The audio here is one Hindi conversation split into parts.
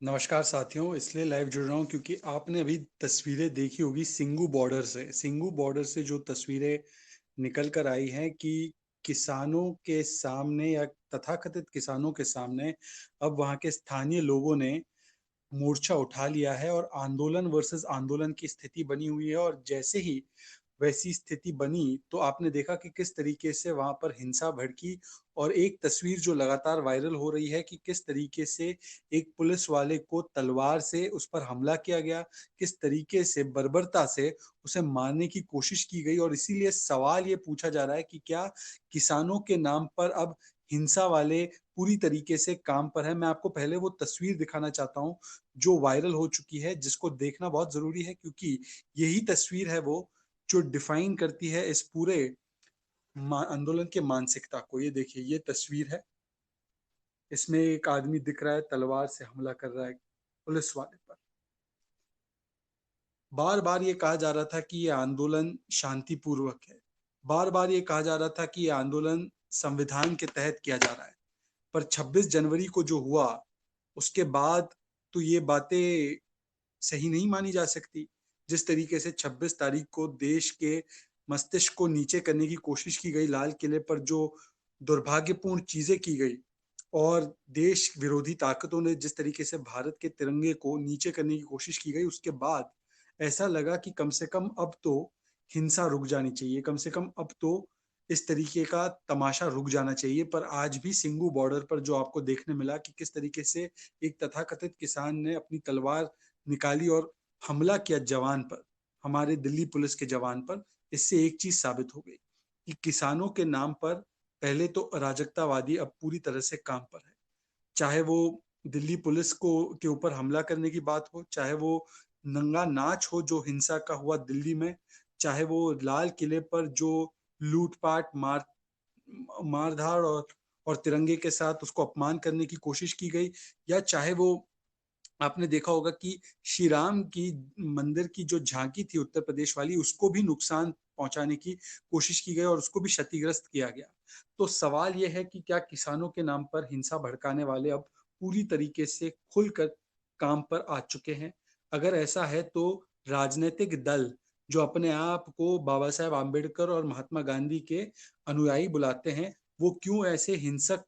नमस्कार साथियों, इसलिए लाइव जुड़ रहा हूँ क्योंकि आपने अभी तस्वीरें देखी होगी सिंगू बॉर्डर से। सिंगू बॉर्डर से जो तस्वीरें निकल कर आई हैं कि किसानों के सामने या तथाकथित किसानों के सामने अब वहाँ के स्थानीय लोगों ने मोर्चा उठा लिया है और आंदोलन वर्सेस आंदोलन की स्थिति बनी हुई है। और जैसे ही वैसी स्थिति बनी तो आपने देखा कि किस तरीके से वहां पर हिंसा भड़की। और एक तस्वीर जो लगातार वायरल हो रही है कि किस तरीके से एक पुलिस वाले को तलवार से उस पर हमला किया गया, किस तरीके से बर्बरता से उसे मारने की कोशिश की गई। और इसीलिए सवाल ये पूछा जा रहा है कि क्या किसानों के नाम पर अब हिंसा वाले पूरी तरीके से काम पर है। मैं आपको पहले वो तस्वीर दिखाना चाहता हूँ जो वायरल हो चुकी है, जिसको देखना बहुत जरूरी है क्योंकि यही तस्वीर है वो जो डिफाइन करती है इस पूरे आंदोलन के मानसिकता को। ये देखिए, ये तस्वीर है। इसमें एक आदमी दिख रहा है तलवार से हमला कर रहा है पुलिस वाले पर। बार बार ये कहा जा रहा था कि ये आंदोलन शांतिपूर्वक है, बार बार ये कहा जा रहा था कि ये आंदोलन संविधान के तहत किया जा रहा है। पर 26 जनवरी को जो हुआ उसके बाद तो ये बातें सही नहीं मानी जा सकती। जिस तरीके से 26 तारीख को देश के मस्तिष्क को नीचे करने की कोशिश की गई, लाल किले पर जो दुर्भाग्यपूर्ण चीजें की गई और देश विरोधी ताकतों ने जिस तरीके से भारत के तिरंगे को नीचे करने की कोशिश की गई, उसके बाद ऐसा लगा कि कम से कम अब तो हिंसा रुक जानी चाहिए, कम से कम अब तो इस तरीके का तमाशा रुक जाना चाहिए। पर आज भी सिंगू बॉर्डर पर जो आपको देखने मिला कि किस तरीके से एक तथाकथित किसान ने अपनी तलवार निकाली और हमला किया जवान पर, हमारे दिल्ली पुलिस के जवान पर। इससे एक चीज साबित हो गई कि किसानों के नाम पर पहले तो अराजकतावादी अब पूरी तरह से काम पर है। चाहे वो दिल्ली पुलिस को के ऊपर हमला करने की बात हो, चाहे वो नंगा नाच हो जो हिंसा का हुआ दिल्ली में, चाहे वो लाल किले पर जो लूटपाट मारधाड़ और तिरंगे के साथ उसको अपमान करने की कोशिश की गई, या चाहे वो आपने देखा होगा कि श्री राम की मंदिर की जो झांकी थी उत्तर प्रदेश वाली, उसको भी नुकसान पहुंचाने की कोशिश की गई और उसको भी क्षतिग्रस्त किया गया। तो सवाल यह है कि क्या किसानों के नाम पर हिंसा भड़काने वाले अब पूरी तरीके से खुलकर काम पर आ चुके हैं? अगर ऐसा है तो राजनीतिक दल जो अपने आप को बाबा साहेब आम्बेडकर और महात्मा गांधी के अनुयायी बुलाते हैं, वो क्यों ऐसे हिंसक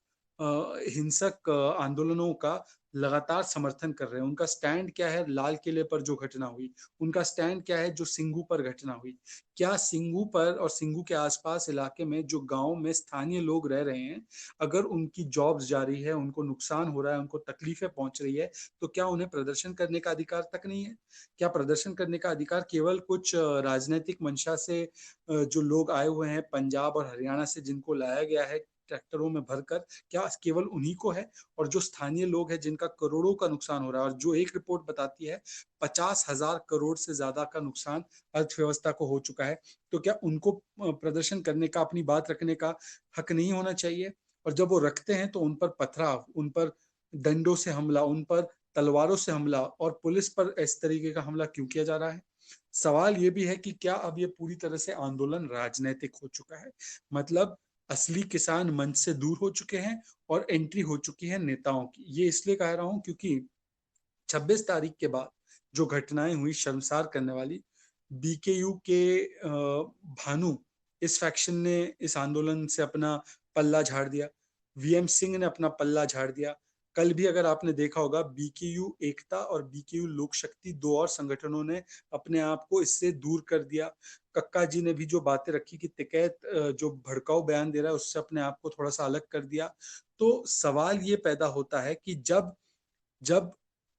आंदोलनों का लगातार समर्थन कर रहे हैं? उनका स्टैंड क्या है लाल किले पर जो घटना हुई? उनका स्टैंड क्या है जो सिंगू पर घटना हुई? क्या सिंगू पर और सिंगू के आसपास इलाके में जो गांव में स्थानीय लोग रह रहे हैं, अगर उनकी जॉब्स जा रही है, उनको नुकसान हो रहा है, उनको तकलीफें पहुंच रही है, तो क्या उन्हें प्रदर्शन करने का अधिकार तक नहीं है? क्या प्रदर्शन करने का अधिकार केवल कुछ राजनीतिक मंशा से जो लोग आए हुए हैं पंजाब और हरियाणा से, जिनको लाया गया है ट्रैक्टरों में भरकर, क्या केवल उन्हीं को है? और जो स्थानीय लोग हैं जिनका करोड़ों का नुकसान हो रहा है, और जो एक रिपोर्ट बताती है 50,000 करोड़ से ज्यादा का नुकसान अर्थव्यवस्था को हो चुका है, तो क्या उनको प्रदर्शन करने का, अपनी बात रखने का हक नहीं होना चाहिए? और जब वो रखते हैं तो उन पर पथराव, उन पर डंडों से हमला, उन पर तलवारों से हमला, और पुलिस पर इस तरीके का हमला क्यों किया जा रहा है? सवाल ये भी है कि क्या अब ये पूरी तरह से आंदोलन राजनीतिक हो चुका है? मतलब असली किसान मंच से दूर हो चुके हैं और एंट्री हो चुकी है नेताओं की। ये इसलिए कह रहा हूं क्योंकि 26 तारीख के बाद जो घटनाएं हुई शर्मसार करने वाली, बीकेयू के भानु, इस फैक्शन ने इस आंदोलन से अपना पल्ला झाड़ दिया, वीएम सिंह ने अपना पल्ला झाड़ दिया। कल भी अगर आपने देखा होगा, बीकेयू एकता और बीकेयू लोक शक्ति, दो और संगठनों ने अपने आप को इससे दूर कर दिया। कक्का जी ने भी जो बातें रखी कि टिकैत जो भड़काऊ बयान दे रहा है उससे अपने आप को थोड़ा सा अलग कर दिया। तो सवाल ये पैदा होता है कि जब जब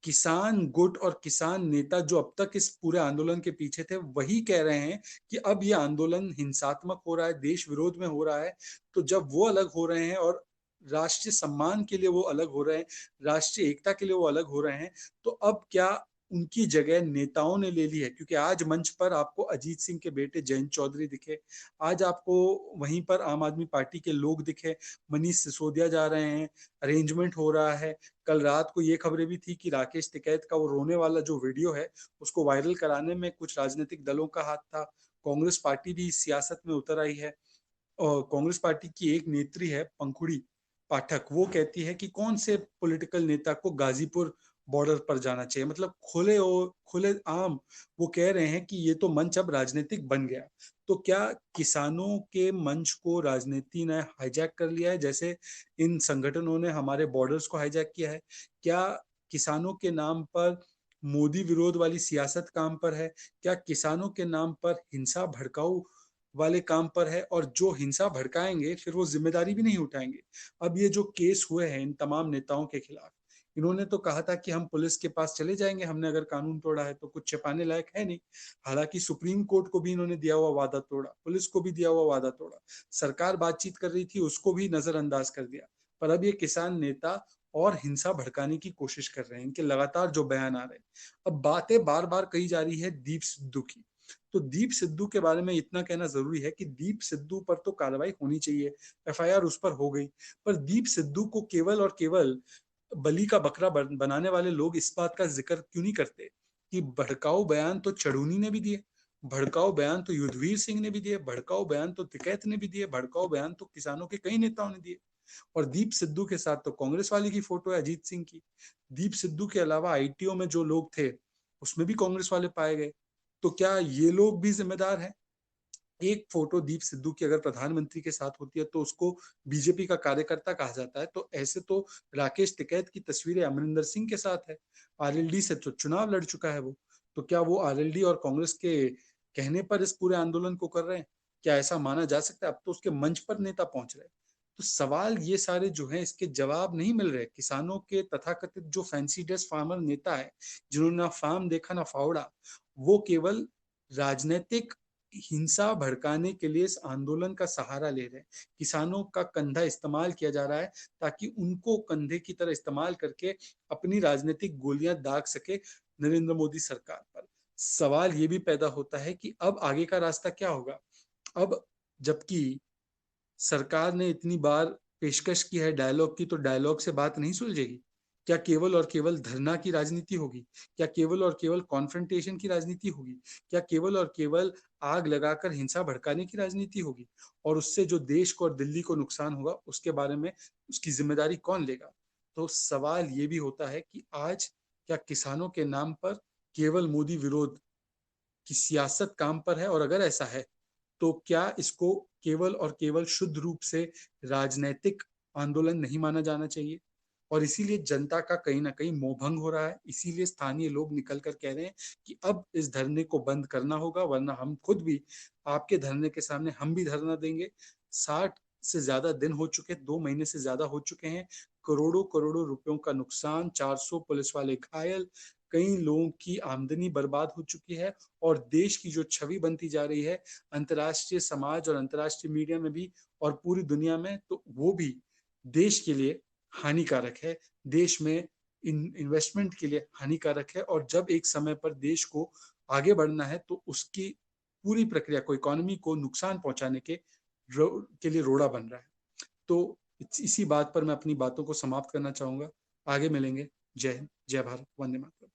किसान गुट और किसान नेता जो अब तक इस पूरे आंदोलन के पीछे थे, वही कह रहे हैं कि अब ये आंदोलन हिंसात्मक हो रहा है, देश विरोध में हो रहा है, तो जब वो अलग हो रहे हैं और राष्ट्रीय सम्मान के लिए वो अलग हो रहे हैं, राष्ट्रीय एकता के लिए वो अलग हो रहे हैं, तो अब क्या उनकी जगह नेताओं ने ले ली है? क्योंकि आज मंच पर आपको अजीत सिंह के बेटे जयंत चौधरी दिखे, आज आपको वहीं पर आम आदमी पार्टी के लोग दिखे, मनीष सिसोदिया जा रहे हैं, अरेंजमेंट हो रहा है। कल रात को ये खबरें भी थी कि राकेश टिकैत का वो रोने वाला जो वीडियो है, उसको वायरल कराने में कुछ राजनीतिक दलों का हाथ था। कांग्रेस पार्टी भी सियासत में उतर आई है और कांग्रेस पार्टी की एक नेत्री है पंखुड़ी पाठक, वो कहती है कि कौन से पॉलिटिकल नेता को गाजीपुर बॉर्डर पर जाना चाहिए। मतलब खुले और खुले आम वो कह रहे हैं कि ये तो मंच अब राजनीतिक बन गया। तो क्या किसानों के मंच को राजनीति ने हाईजैक कर लिया है, जैसे इन संगठनों ने हमारे बॉर्डर्स को हाईजैक किया है? क्या किसानों के नाम पर मोदी विरोध वाली सियासत काम पर है? क्या किसानों के नाम पर हिंसा भड़काऊ वाले काम पर है? और जो हिंसा भड़काएंगे फिर वो जिम्मेदारी भी नहीं उठाएंगे। अब ये जो केस हुए हैं इन तमाम नेताओं के खिलाफ, इन्होंने तो कहा था कि हम पुलिस के पास चले जाएंगे, हमने अगर कानून तोड़ा है तो कुछ छिपाने लायक है नहीं। हालांकि सुप्रीम कोर्ट को भी इन्होंने दिया हुआ वादा तोड़ा, पुलिस को भी दिया हुआ वादा तोड़ा, सरकार बातचीत कर रही थी उसको भी नजरअंदाज कर दिया। पर अब ये किसान नेता और हिंसा भड़काने की कोशिश कर रहे हैं, इनके लगातार जो बयान आ रहे हैं। अब बातें बार बार कही जा रही है दीप सिद्धू की। तो दीप सिद्धू के बारे में इतना कहना जरूरी है कि दीप सिद्धू पर तो कार्रवाई होनी चाहिए, एफआईआर उस पर हो गई। पर दीप सिद्धू को केवल और केवल बलि का बकरा बनाने वाले लोग इस बात का जिक्र क्यों नहीं करते कि भड़काऊ बयान तो चढ़ूनी ने भी दिए, भड़काऊ बयान तो युद्धवीर सिंह ने भी दिए, भड़काऊ बयान तो टिकैत ने भी दिए, भड़काऊ बयान तो किसानों के कई नेताओं ने दिए। और दीप सिद्धू के साथ तो कांग्रेस वाले की फोटो है, अजीत सिंह की। दीप सिद्धू के अलावा आईटीओ में जो लोग थे उसमें भी कांग्रेस वाले पाए गए। तो क्या ये लोग भी जिम्मेदार हैं? एक फोटो दीप सिद्धू की अगर प्रधानमंत्री के साथ होती है तो उसको बीजेपी का कार्यकर्ता कहा जाता है। तो ऐसे तो राकेश टिकैत की तस्वीरें अमरिंदर सिंह के साथ है, आरएलडी से तो चुनाव लड़ चुका है वो। तो क्या वो आरएलडी और कांग्रेस के कहने पर इस पूरे आंदोलन को कर रहे हैं? क्या ऐसा माना जा सकता है? अब तो उसके मंच पर नेता पहुंच रहे हैं। तो सवाल ये सारे जो हैं इसके जवाब नहीं मिल रहे। किसानों के तथाकथित जो फैंसी ड्रेस फार्मर नेता है, जिन्होंने ना फार्म देखा ना फावड़ा, वो केवल राजनीतिक हिंसा भड़काने के लिए इस आंदोलन का सहारा ले रहे हैं। किसानों का कंधा इस्तेमाल किया जा रहा है ताकि उनको कंधे की तरह इस्तेमाल करके अपनी राजनीतिक गोलियां दाग सके नरेंद्र मोदी सरकार पर। सवाल ये भी पैदा होता है कि अब आगे का रास्ता क्या होगा? अब जबकि सरकार ने इतनी बार पेशकश की है डायलॉग की, तो डायलॉग से बात नहीं सुलझेगी। क्या केवल और केवल धरना की राजनीति होगी? क्या केवल और केवल कॉन्फ्रंटेशन की राजनीति होगी? क्या केवल और केवल आग लगाकर हिंसा भड़काने की राजनीति होगी? और उससे जो देश को और दिल्ली को नुकसान होगा उसके बारे में उसकी जिम्मेदारी कौन लेगा? तो सवाल ये भी होता है कि आज क्या किसानों के नाम पर केवल मोदी विरोध की सियासत काम पर है? और अगर ऐसा है तो क्या इसको केवल और केवल शुद्ध रूप से राजनैतिक आंदोलन नहीं माना जाना चाहिए? और इसीलिए जनता का कहीं ना कहीं मोहभंग हो रहा है। इसीलिए स्थानीय लोग निकल कर कह रहे हैं कि अब इस धरने को बंद करना होगा, वरना हम खुद भी आपके धरने के सामने हम भी धरना देंगे। 60 से ज्यादा दिन हो चुके, 2 महीने से ज्यादा हो चुके हैं। करोड़ों करोड़ों रुपयों का नुकसान, 400 पुलिस वाले घायल, कई लोगों की आमदनी बर्बाद हो चुकी है। और देश की जो छवि बनती जा रही है अंतर्राष्ट्रीय समाज और अंतर्राष्ट्रीय मीडिया में भी और पूरी दुनिया में, तो वो भी देश के लिए हानिकारक है, देश में इन्वेस्टमेंट के लिए हानिकारक है। और जब एक समय पर देश को आगे बढ़ना है तो उसकी पूरी प्रक्रिया को, इकोनॉमी को नुकसान पहुंचाने के लिए रोड़ा बन रहा है। तो इसी बात पर मैं अपनी बातों को समाप्त करना चाहूंगा। आगे मिलेंगे। जय हिंद, जय भारत, वंदे मातरम।